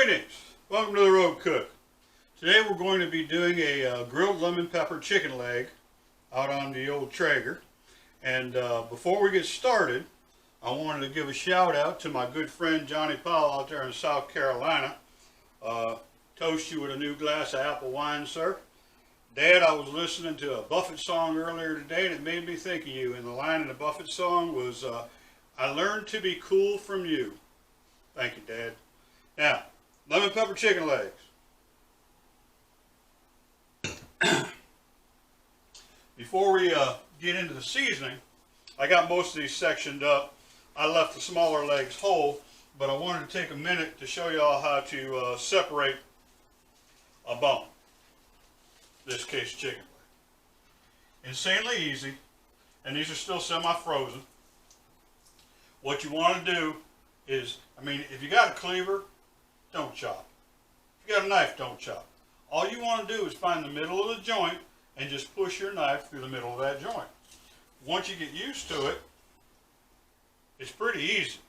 Greetings! Welcome to the Road Cook. Today we're going to be doing a grilled lemon pepper chicken leg out on the old Traeger. And before we get started, I wanted to give a shout out to my good friend Johnny Powell out there in South Carolina. Toast you with a new glass of apple wine, sir. Dad, I was listening to a Buffett song earlier today and it made me think of you. And the line in the Buffett song was, I learned to be cool from you. Thank you, Dad. Now, lemon pepper chicken legs. Before we get into the seasoning, I got most of these sectioned up. I left the smaller legs whole, but I wanted to take a minute to show y'all how to separate a bone. This case chicken leg. Insanely easy, and these are still semi-frozen. What you want to do is, if you got a cleaver, don't chop. If you got a knife, don't chop. All you want to do is find the middle of the joint and just push your knife through the middle of that joint. Once you get used to it, it's pretty easy.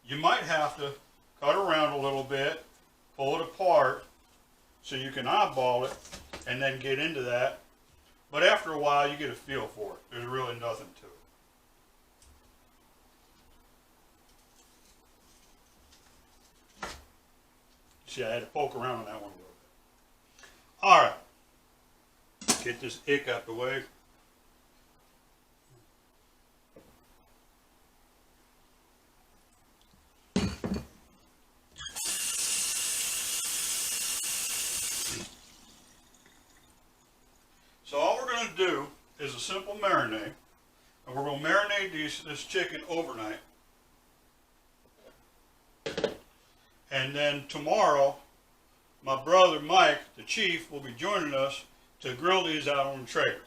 You might have to cut around a little bit, pull it apart so you can eyeball it and then get into that. But after a while, you get a feel for it. There's really nothing to it. See, I had to poke around on that one a little bit. All right. Get this ick out the way. So all we're going to do is a simple marinade. And we're going to marinate this chicken overnight. And then tomorrow, my brother Mike, the chief, will be joining us to grill these out on the Traeger.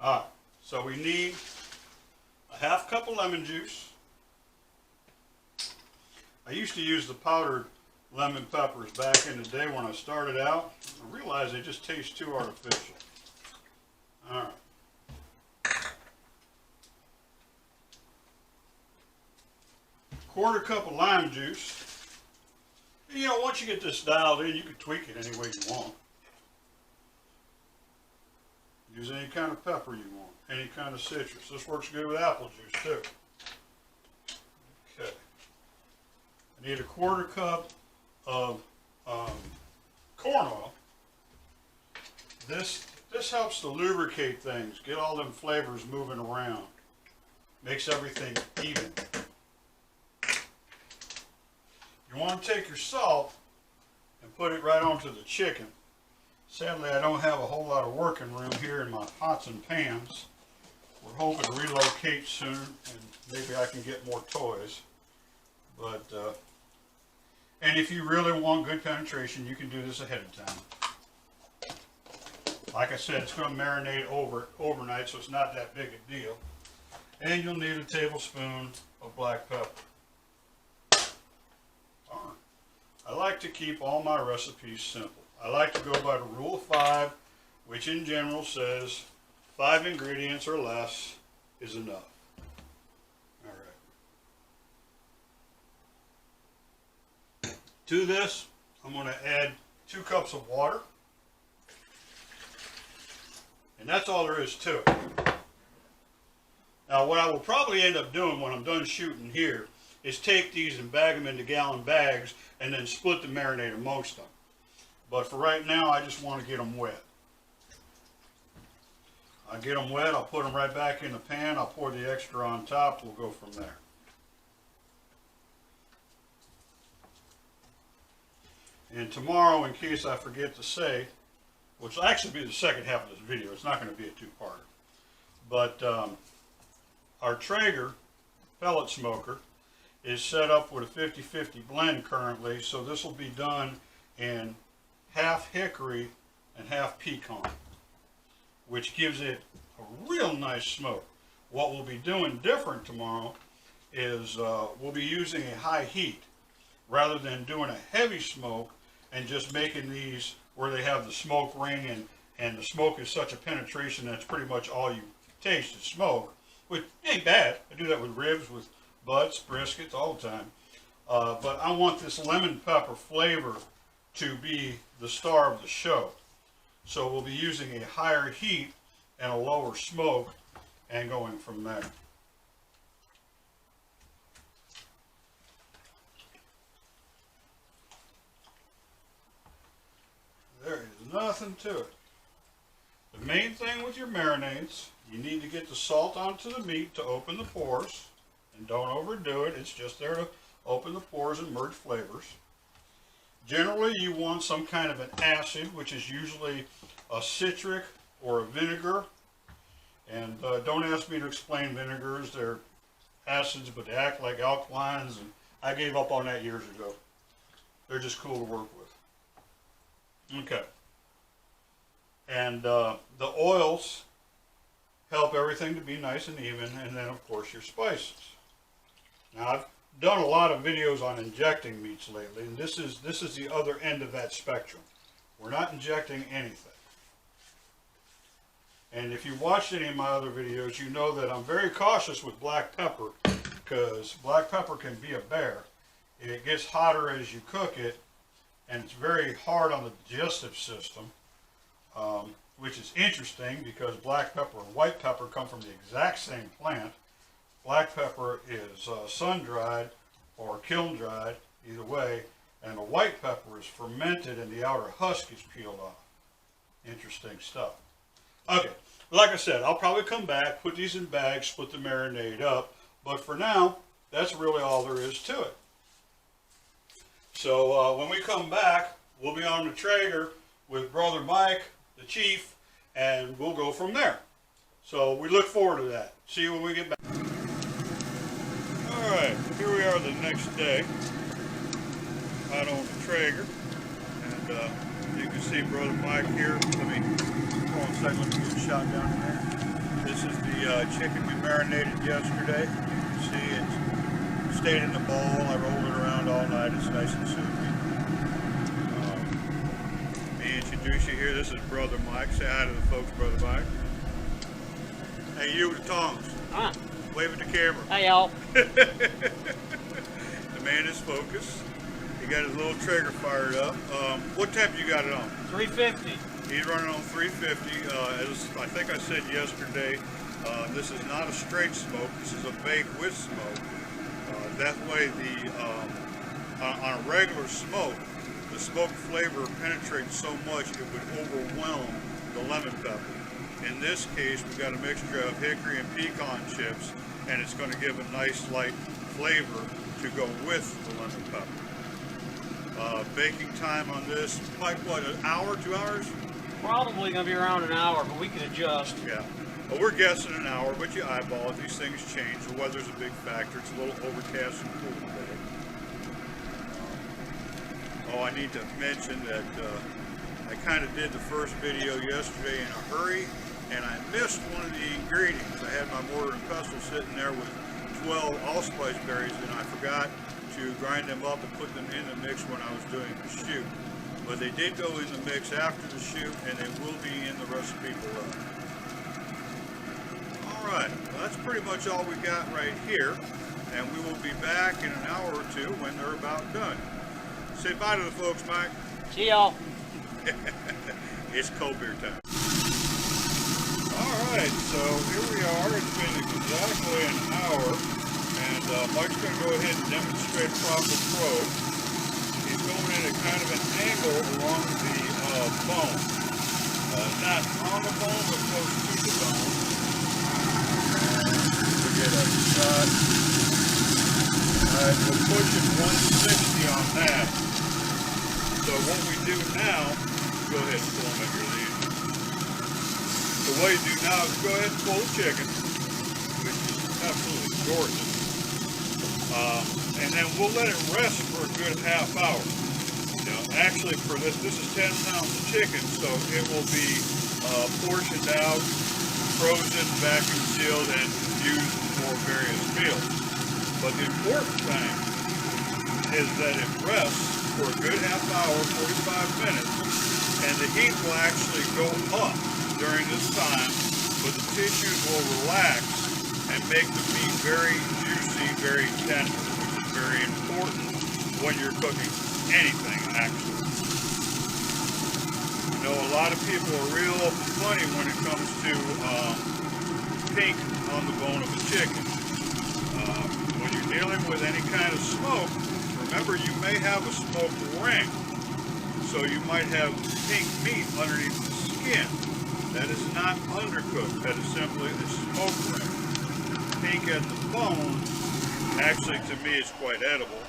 Alright, so we need a half cup of lemon juice. I used to use the powdered lemon peppers back in the day when I started out. I realized they just taste too artificial. Alright. Quarter cup of lime juice. You know, once you get this dialed in, you can tweak it any way you want. Use any kind of pepper you want, any kind of citrus. This works good with apple juice too. Okay. I need a quarter cup of corn oil. This helps to lubricate things, get all them flavors moving around. Makes everything even. You want to take your salt and put it right onto the chicken. Sadly, I don't have a whole lot of working room here in my pots and pans. We're hoping to relocate soon, and maybe I can get more toys. But, and if you really want good penetration, you can do this ahead of time. Like I said, it's going to marinate overnight, so it's not that big a deal. And you'll need a tablespoon of black pepper. I like to keep all my recipes simple. I like to go by the rule of 5, which in general says 5 ingredients or less is enough. All right. To this, I'm going to add 2 cups of water. And that's all there is to it. Now, what I will probably end up doing when I'm done shooting here is take these and bag them into gallon bags and then split the marinade amongst them. But for right now, I just want to get them wet. I get them wet, I'll put them right back in the pan, I'll pour the extra on top, we'll go from there. And tomorrow, in case I forget to say, which will actually be the second half of this video, it's not going to be a two-parter, but our Traeger pellet smoker is set up with a 50-50 blend currently, so this will be done in half hickory and half pecan, which gives it a real nice smoke. What we'll be doing different tomorrow is we'll be using a high heat rather than doing a heavy smoke and just making these where they have the smoke ring and the smoke is such a penetration that's pretty much all you taste is smoke, which ain't bad. I do that with ribs, with butts, briskets, all the time. but I want this lemon pepper flavor to be the star of the show. So we'll be using a higher heat and a lower smoke and going from there. There is nothing to it. The main thing with your marinades, you need to get the salt onto the meat to open the pores, and don't overdo it. It's just there to open the pores and merge flavors. Generally, you want some kind of an acid, which is usually a citric or a vinegar. And don't ask me to explain vinegars. They're acids, but they act like alkalines, and I gave up on that years ago. They're just cool to work with. Okay. And the oils help everything to be nice and even, and then of course your spices. Now I've done a lot of videos on injecting meats lately, and this is the other end of that spectrum. We're not injecting anything. And if you watched any of my other videos, you know that I'm very cautious with black pepper, because black pepper can be a bear. It gets hotter as you cook it, and it's very hard on the digestive system, which is interesting because black pepper and white pepper come from the exact same plant. Black pepper is sun-dried or kiln-dried, either way, and the white pepper is fermented and the outer husk is peeled off. Interesting stuff. Okay, like I said, I'll probably come back, put these in bags, split the marinade up, but for now, that's really all there is to it. So when we come back, we'll be on the Traeger with Brother Mike, the chief, and we'll go from there. So we look forward to that. See you when we get back. All right, here we are the next day out on the Traeger, and you can see Brother Mike here. Let me hold on a second. Let me get a shot down there. This is the chicken we marinated yesterday. You can see it stayed in the bowl. I rolled it around all night. It's nice and soupy. Let me introduce you here. This is Brother Mike. Say hi to the folks, Brother Mike. Hey, you with the tongs. Huh? Wave at the camera. Hey, y'all. The man is focused. He got his little Traeger fired up. What temp you got it on? 350. He's running on 350. As I think I said yesterday, this is not a straight smoke. This is a bake with smoke. That way, on a regular smoke, the smoke flavor penetrates so much it would overwhelm the lemon pepper. In this case, we've got a mixture of hickory and pecan chips, and it's going to give a nice light flavor to go with the lemon pepper. Baking time on this, like what, an hour, 2 hours? Probably going to be around an hour, but we can adjust. Yeah. Well, we're guessing an hour, but you eyeball it. These things change. The weather's a big factor. It's a little overcast and cool today. Oh, I need to mention that I kind of did the first video yesterday in a hurry, and I missed one of the ingredients. I had my mortar and pestle sitting there with 12 allspice berries, and I forgot to grind them up and put them in the mix when I was doing the shoot. But they did go in the mix after the shoot, and they will be in the recipe below. Alright, well, that's pretty much all we got right here, and we will be back in an hour or two when they're about done. Say bye to the folks, Mike. See y'all. It's cold beer time. Alright, so here we are. It's been exactly an hour, and Mike's going to go ahead and demonstrate proper probe. He's going in at kind of an angle along the bone. Not on the bone, but close to the bone. We'll get a shot. Alright, we'll push it 160 on that. So what we do now, go ahead and pull them at your lead. So what you do now is go ahead and pull the chicken, which is absolutely gorgeous. And then we'll let it rest for a good half hour. You know, actually for this is 10 pounds of chicken, so it will be portioned out, frozen, vacuum sealed, and used for various meals. But the important thing is that it rests for a good half hour, 45 minutes, and the heat will actually go up during this time, but the tissues will relax and make the meat very juicy, very tender, which is very important when you're cooking anything, actually. You know, a lot of people are real funny when it comes to pink on the bone of a chicken. When you're dealing with any kind of smoke, remember you may have a smoked ring. So you might have pink meat underneath the skin. That is not undercooked. That is simply the smoke ring. Pink at the bone, actually to me is quite edible.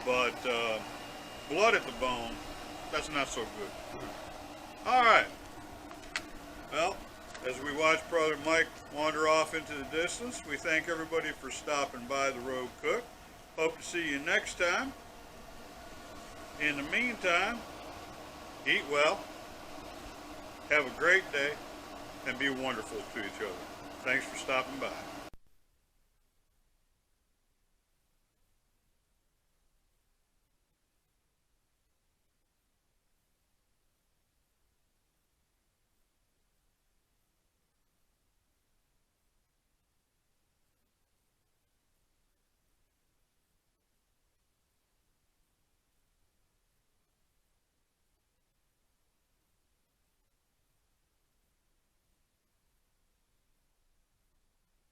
But blood at the bone, that's not so good. Alright. Well, as we watch Brother Mike wander off into the distance, we thank everybody for stopping by the Rogue Cook. Hope to see you next time. In the meantime, eat well, have a great day, and be wonderful to each other. Thanks for stopping by.